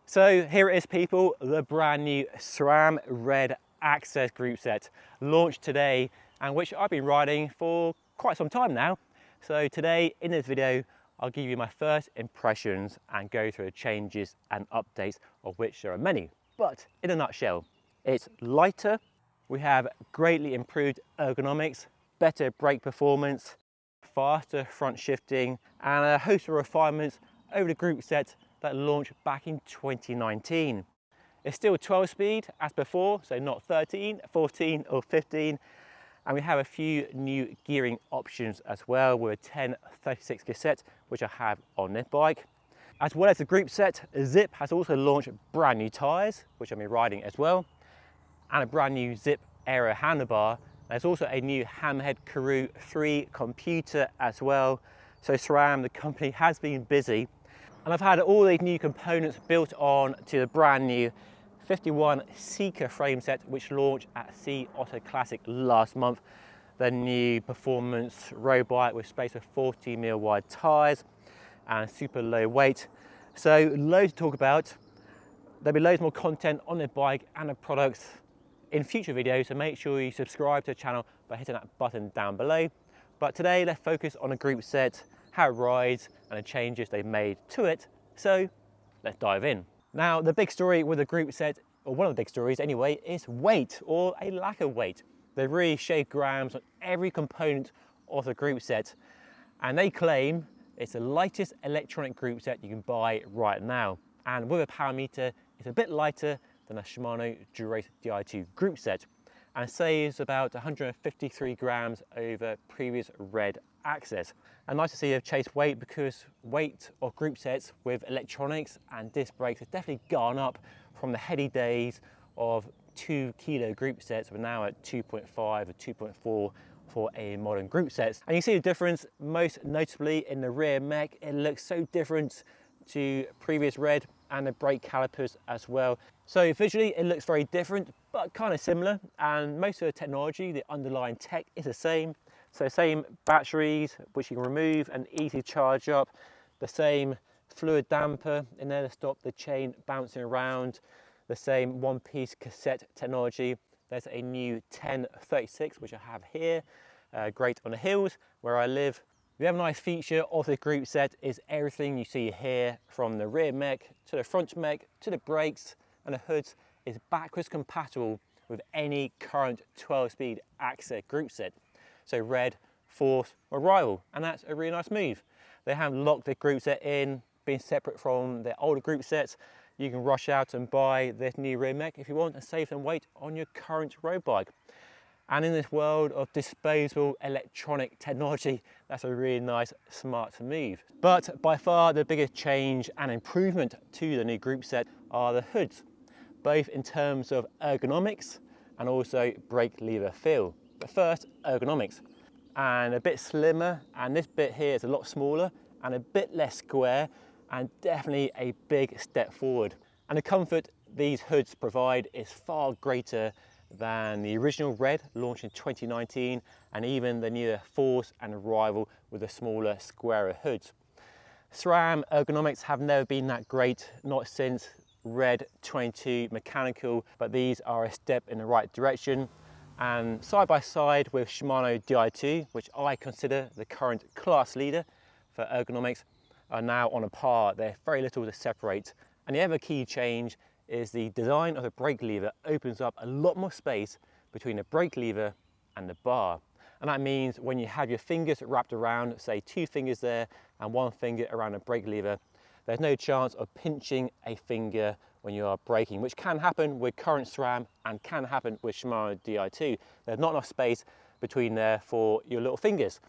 So here it is, people, the brand new SRAM Red AXS group set launched today, and which I've been riding for quite some time now. So today in this video I'll give you my first impressions and go through the changes and updates, of which there are many. But in a nutshell, it's lighter, we have greatly improved ergonomics, better brake performance, faster front shifting, and a host of refinements over the group set that launched back in 2019. It's still 12 speed as before, so not 13, 14 or 15. And we have a few new gearing options as well with a 1036 cassette, which I have on this bike. As well as the group set, Zip has also launched brand new tyres, which I've been riding as well, and a brand new Zip Aero handlebar. There's also a new Hammerhead Karoo 3 computer as well. So SRAM, the company, has been busy. And I've had all these new components built on to the brand new 51 Seeker frame set, which launched at Sea Otter Classic last month. The new performance road bike with space for 40mm wide tyres and super low weight. So loads to talk about. There'll be loads more content on the bike and the products in future videos, so make sure you subscribe to the channel by hitting that button down below. But today let's focus on the group set, how it rides and the changes they've made to it. So let's dive in. Now the big story with the group set, or one of the big stories anyway, is weight or a lack of weight. They've really shaved grams on every component of the group set, and they claim it's the lightest electronic group set you can buy right now. And with a power meter, it's a bit lighter than a Shimano Di2 group set, and saves about 153 grams over previous Red AXS. And nice to see they've chased weight, because weight of group sets with electronics and disc brakes has definitely gone up from the heady days of 2 kilo group sets. We're now at 2.5 or 2.4 for a modern group sets. And you see the difference most notably in the rear mech. It looks so different to previous Red, and the brake calipers as well. So visually it looks very different, but kind of similar, and most of the technology, the underlying tech, is the same. So same batteries which you can remove and easily charge up, the same fluid damper in there to stop the chain bouncing around, the same one-piece cassette technology. There's a new 1036 which I have here, great on the hills where I live. The other nice feature of the group set is everything you see here, from the rear mech to the front mech to the brakes and the hoods, is backwards compatible with any current 12-speed AXS group set. So Red, Force or Rival, and that's a really nice move. They have locked the group set in, being separate from their older group sets. You can rush out and buy this new rear mech if you want and save some weight on your current road bike. And in this world of disposable electronic technology, that's a really nice, smart move. But by far the biggest change and improvement to the new group set are the hoods, both in terms of ergonomics and also brake lever feel. But first, ergonomics. And a bit slimmer, and this bit here is a lot smaller and a bit less square, and definitely a big step forward. And the comfort these hoods provide is far greater than the original Red launched in 2019, and even the newer Force and Rival with the smaller, squarer hoods. SRAM ergonomics have never been that great, not since Red 22 mechanical, but these are a step in the right direction. And side by side with Shimano Di2, which I consider the current class leader for ergonomics, are now on a par. There's very little to separate. And the other key change is the design of the brake lever opens up a lot more space between the brake lever and the bar. And that means when you have your fingers wrapped around, say 2 fingers there and 1 finger around the brake lever, there's no chance of pinching a finger when you are braking, which can happen with current SRAM and can happen with Shimano Di2. There's not enough space between there for your little fingers.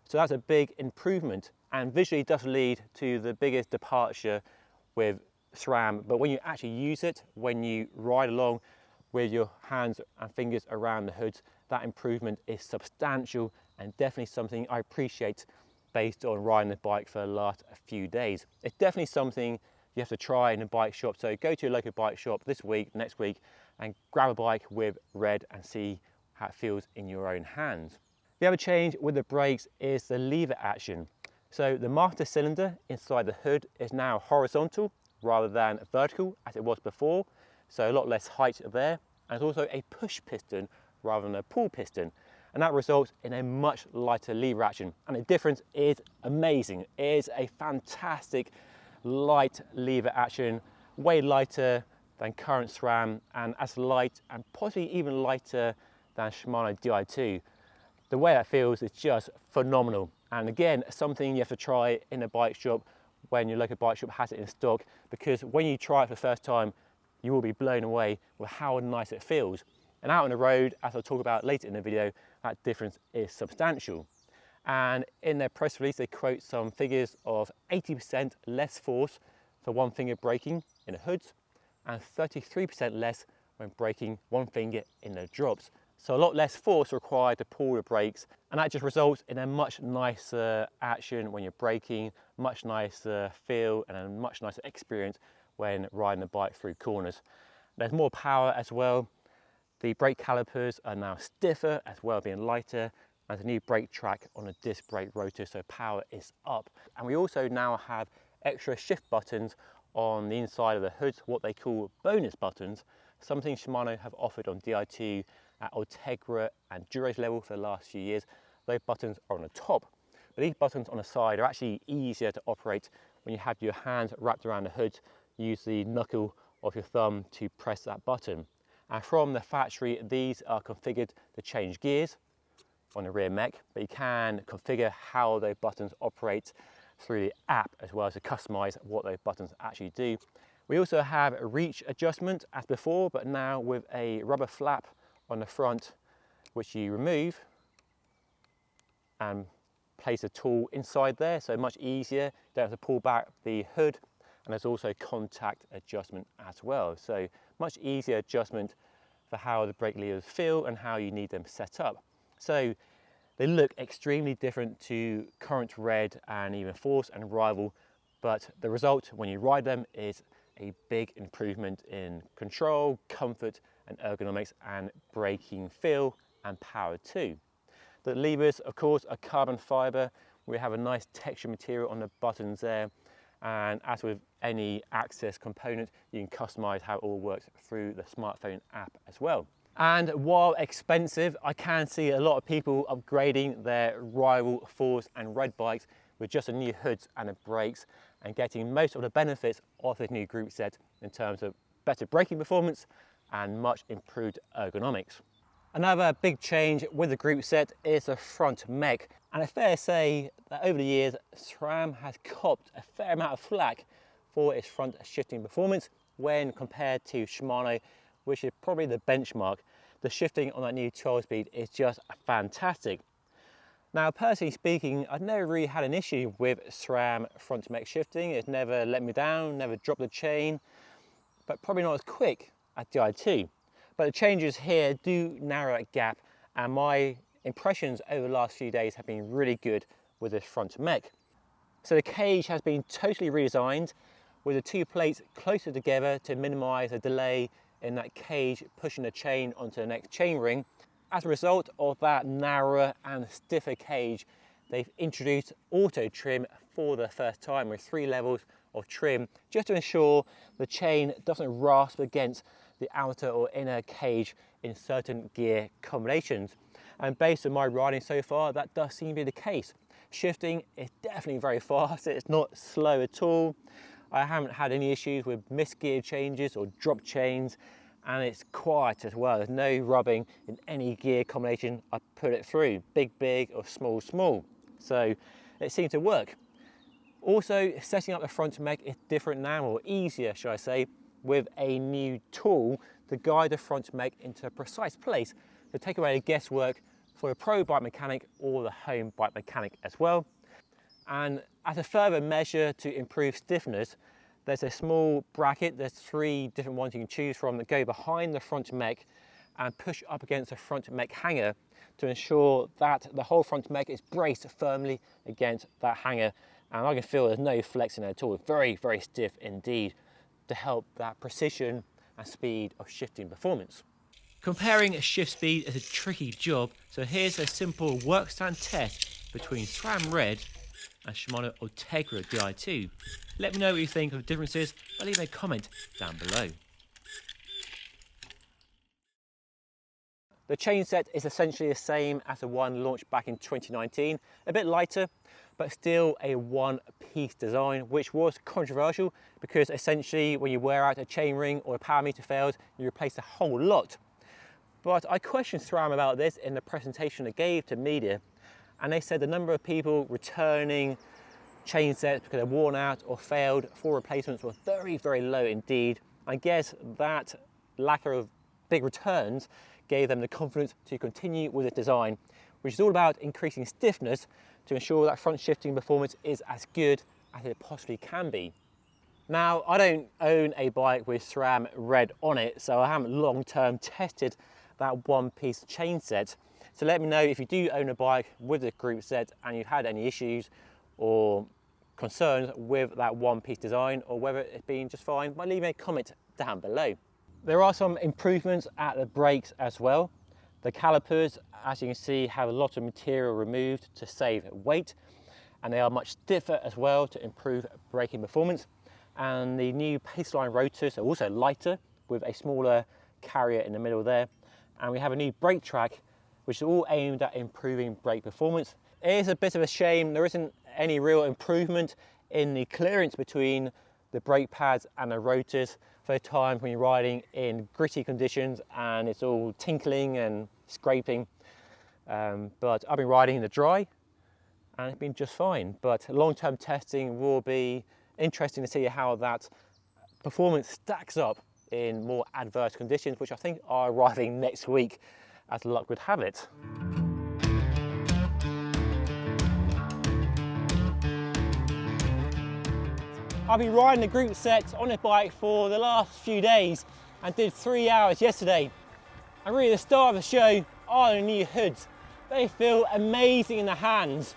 So that's a big improvement, and visually does lead to the biggest departure with SRAM. But when you actually use it, when you ride along with your hands and fingers around the hoods, that improvement is substantial and definitely something I appreciate based on riding the bike for the last few days. It's definitely something you have to try in a bike shop. So go to your local bike shop this week, next week, and grab a bike with Red and see how it feels in your own hands. The other change with the brakes is the lever action. So the master cylinder inside the hood is now horizontal rather than vertical as it was before, so a lot less height there. And it's also a push piston rather than a pull piston, and that results in a much lighter lever action, and the difference is amazing. It is a fantastic light lever action, way lighter than current SRAM, and as light and possibly even lighter than Shimano Di2. The way that feels is just phenomenal, and again, something you have to try in a bike shop when your local bike shop has it in stock, because when you try it for the first time, you will be blown away with how nice it feels. And out on the road, as I'll talk about later in the video, that difference is substantial. And in their press release, they quote some figures of 80% less force for one finger braking in the hoods, and 33% less when braking one finger in the drops. So a lot less force required to pull the brakes, and that just results in a much nicer action when you're braking, much nicer feel, and a much nicer experience when riding the bike through corners. There's more power as well. The brake calipers are now stiffer as well, being lighter. There's a new brake track on a disc brake rotor, so power is up. And we also now have extra shift buttons on the inside of the hoods, what they call bonus buttons, something Shimano have offered on Di2 at Ultegra and Duro's level for the last few years. Those buttons are on the top, but these buttons on the side are actually easier to operate when you have your hands wrapped around the hood. Use the knuckle of your thumb to press that button. And from the factory, these are configured to change gears on the rear mech, but you can configure how those buttons operate through the app as well, to customize what those buttons actually do. We also have a reach adjustment as before, but now with a rubber flap on the front, which you remove and place a tool inside there, so much easier. You don't have to pull back the hood, and there's also contact adjustment as well. So much easier adjustment for how the brake levers feel and how you need them set up. So they look extremely different to current Red and even Force and Rival, but the result when you ride them is a big improvement in control, comfort and ergonomics, and braking feel and power too. The levers, of course, are carbon fiber. We have a nice texture material on the buttons there, and as with any Access component, you can customize how it all works through the smartphone app as well. And while expensive, I can see a lot of people upgrading their Rival, Force and Red bikes with just the new hoods and the brakes, and getting most of the benefits of this new group set in terms of better braking performance and much improved ergonomics. Another big change with the group set is the front mech, and it's fair to say that over the years SRAM has copped a fair amount of flack for its front shifting performance when compared to Shimano, which is probably the benchmark. The shifting on that new 12-speed is just fantastic. Now, personally speaking, I've never really had an issue with SRAM front mech shifting. It's never let me down, never dropped the chain, but probably not as quick as Di2. But the changes here do narrow that gap, and my impressions over the last few days have been really good with this front mech. So the cage has been totally redesigned with the two plates closer together to minimize the delay in that cage pushing the chain onto the next chain ring. As a result of that narrower and stiffer cage, they've introduced auto trim for the first time with 3 levels of trim, just to ensure the chain doesn't rasp against the outer or inner cage in certain gear combinations. And based on my riding so far, that does seem to be the case. Shifting is definitely very fast, it's not slow at all. I haven't had any issues with missed gear changes or drop chains, and it's quiet as well. There's no rubbing in any gear combination I put it through, big or small. So it seems to work. Also, setting up the front mech is different now, or easier should I say, with a new tool to guide the front mech into a precise place to take away the guesswork for a pro bike mechanic or the home bike mechanic as well. And as a further measure to improve stiffness, there's a small bracket, there's 3 different ones you can choose from that go behind the front mech and push up against the front mech hanger to ensure that the whole front mech is braced firmly against that hanger. And I can feel there's no flex in there at all. It's very stiff indeed, to help that precision and speed of shifting performance. Comparing shift speed is a tricky job, so here's a simple work stand test between SRAM Red and Shimano Ultegra Di2. Let me know what you think of the differences by leaving a comment down below. The chain set is essentially the same as the one launched back in 2019, a bit lighter, but still a one-piece design, which was controversial because essentially when you wear out a chain ring or a power meter fails, you replace the whole lot. But I questioned SRAM about this in the presentation they gave to media, and they said the number of people returning chain sets because they're worn out or failed for replacements was very, very low indeed. I guess that lack of big returns gave them the confidence to continue with the design, which is all about increasing stiffness to ensure that front shifting performance is as good as it possibly can be. Now, I don't own a bike with SRAM Red on it, so I haven't long-term tested that one-piece chain set. So let me know if you do own a bike with the group set and you've had any issues or concerns with that one-piece design, or whether it's been just fine by leaving a comment down below. There are some improvements at the brakes as well. The calipers, as you can see, have a lot of material removed to save weight, and they are much stiffer as well to improve braking performance. And the new Paceline rotors are also lighter with a smaller carrier in the middle there. And we have a new brake track, which is all aimed at improving brake performance. It is a bit of a shame there isn't any real improvement in the clearance between the brake pads and the rotors for times when you're riding in gritty conditions and it's all tinkling and scraping. But I've been riding in the dry and it's been just fine. But long-term testing will be interesting to see how that performance stacks up in more adverse conditions, which I think are arriving next week, as luck would have it. I've been riding the group set on a bike for the last few days and did 3 hours yesterday. And really the star of the show are the new hoods. They feel amazing in the hands.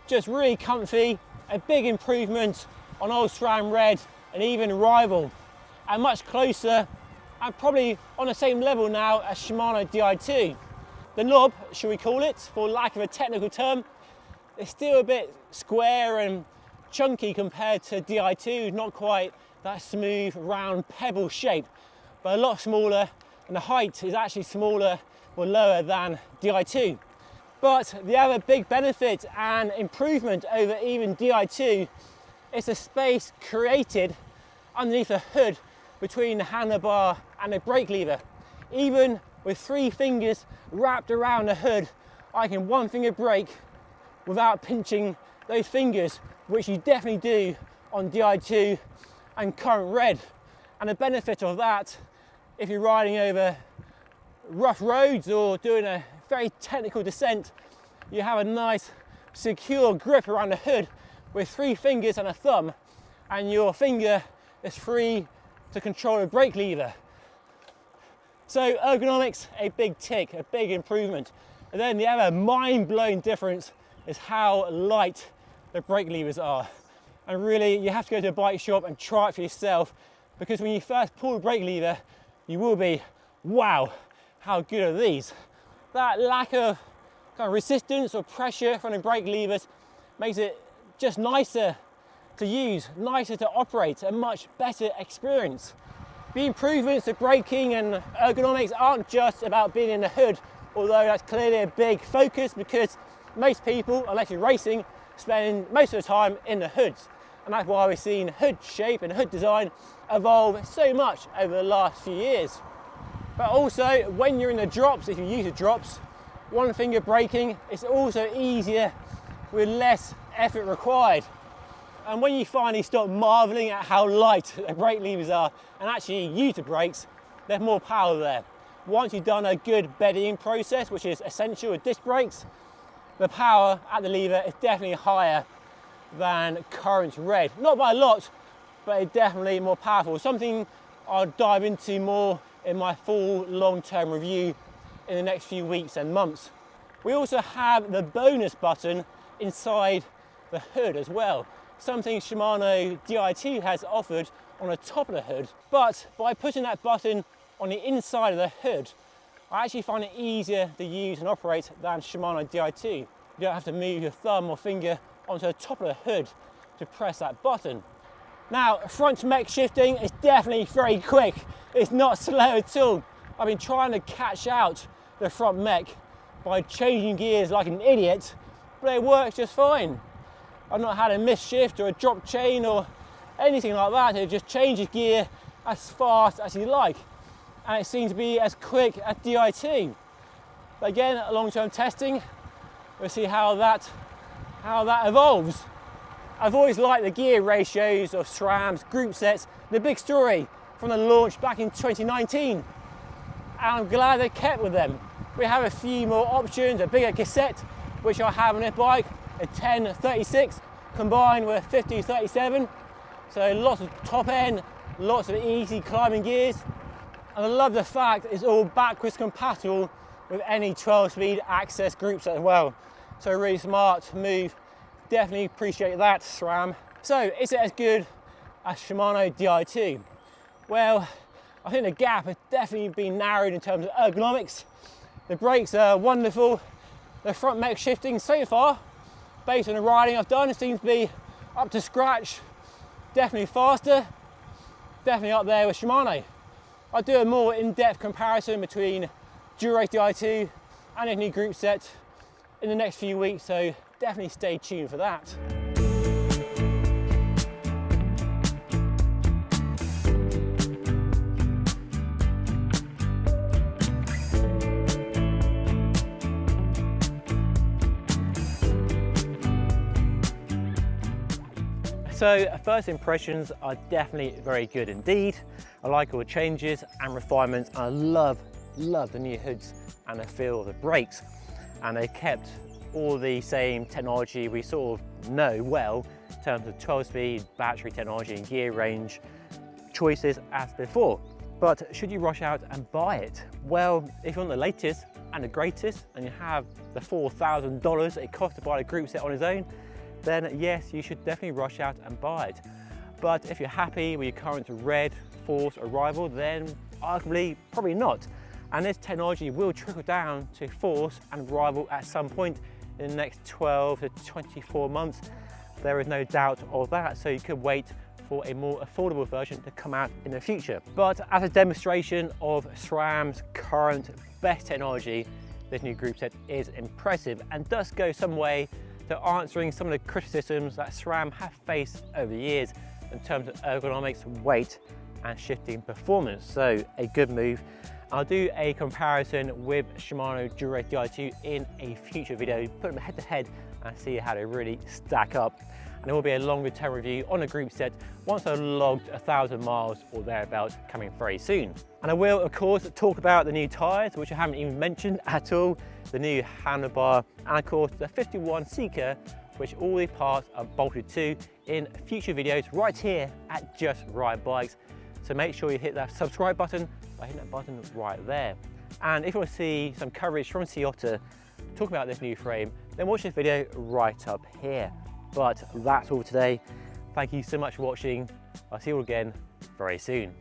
Just really comfy, a big improvement on old SRAM Red and even rival. And much closer and probably on the same level now as Shimano Di2. The knob, should we call it, for lack of a technical term, is still a bit square and chunky compared to Di2, not quite that smooth, round pebble shape, but a lot smaller, and the height is actually smaller or lower than Di2. But the other big benefit and improvement over even Di2 is the space created underneath the hood between the handlebar and the brake lever. Even with 3 fingers wrapped around the hood, I can one finger brake without pinching those fingers, which you definitely do on Di2 and current Red. And the benefit of that, if you're riding over rough roads or doing a very technical descent, you have a nice secure grip around the hood with 3 fingers and a thumb, and your finger is free to control the brake lever. So ergonomics, a big tick, a big improvement. And then the other mind-blowing difference is how light the brake levers are. And really, you have to go to a bike shop and try it for yourself, because when you first pull the brake lever, you will be, wow, how good are these? That lack of kind of resistance or pressure from the brake levers makes it just nicer to use, nicer to operate, a much better experience. The improvements to braking and ergonomics aren't just about being in the hood, although that's clearly a big focus, because most people, unless you're racing, spend most of the time in the hoods. And that's why we've seen hood shape and hood design evolve so much over the last few years. But also, when you're in the drops, if you use the drops, one finger braking is also easier with less effort required. And when you finally stop marveling at how light the brake levers are and actually use the brakes, there's more power there. Once you've done a good bedding process, which is essential with disc brakes, the power at the lever is definitely higher than current Red. Not by a lot, but it's definitely more powerful. Something I'll dive into more in my full long-term review in the next few weeks and months. We also have the bonus button inside the hood as well. Something Shimano Di2 has offered on the top of the hood, but by putting that button on the inside of the hood, I actually find it easier to use and operate than Shimano Di2. You don't have to move your thumb or finger onto the top of the hood to press that button. Now, front mech shifting is definitely very quick. It's not slow at all. I've been trying to catch out the front mech by changing gears like an idiot, but it works just fine. I've not had a misshift or a drop chain or anything like that. It just changes gear as fast as you like. And it seems to be as quick as Di2. But again, long-term testing, we'll see how that evolves. I've always liked the gear ratios of SRAM's group sets, the big story from the launch back in 2019. And I'm glad they kept with them. We have a few more options, a bigger cassette, which I have on this bike, a 1036 combined with 5037. So lots of top end, lots of easy climbing gears. And I love the fact it's all backwards compatible with any 12-speed access group set as well. So really smart move. Definitely appreciate that, SRAM. So is it as good as Shimano Di2? Well, I think the gap has definitely been narrowed in terms of ergonomics. The brakes are wonderful. The front mech shifting so far, based on the riding I've done, it seems to be up to scratch. Definitely faster, definitely up there with Shimano. I'll do a more in-depth comparison between Dura Di2 and a new group set in the next few weeks, so definitely stay tuned for that. So first impressions are definitely very good indeed. I like all the changes and refinements. And I love the new hoods and the feel of the brakes. And they kept all the same technology we sort of know well in terms of 12-speed battery technology and gear range choices as before. But should you rush out and buy it? Well, if you want the latest and the greatest and you have the $4,000 it costs to buy a group set on its own, then yes, you should definitely rush out and buy it. But if you're happy with your current Red, Force or Rival, then arguably probably not. And this technology will trickle down to Force and Rival at some point in the next 12 to 24 months. There is no doubt of that, so you could wait for a more affordable version to come out in the future. But as a demonstration of SRAM's current best technology, this new group set is impressive and does go some way to answering some of the criticisms that SRAM have faced over the years in terms of ergonomics, weight and shifting performance. So a good move. I'll do a comparison with Shimano Dura Di2 in a future video, put them head to head and see how they really stack up. And there will be a longer term review on a group set once I've logged 1,000 miles or thereabouts coming very soon. And I will of course talk about the new tyres, which I haven't even mentioned at all, the new handlebar, and of course the 51 Seeker, which all these parts are bolted to in future videos right here at Just Ride Bikes. So make sure you hit that subscribe button by hitting that button right there. And if you want to see some coverage from Toyota talking about this new frame, then watch this video right up here. But that's all today. Thank you so much for watching. I'll see you all again very soon.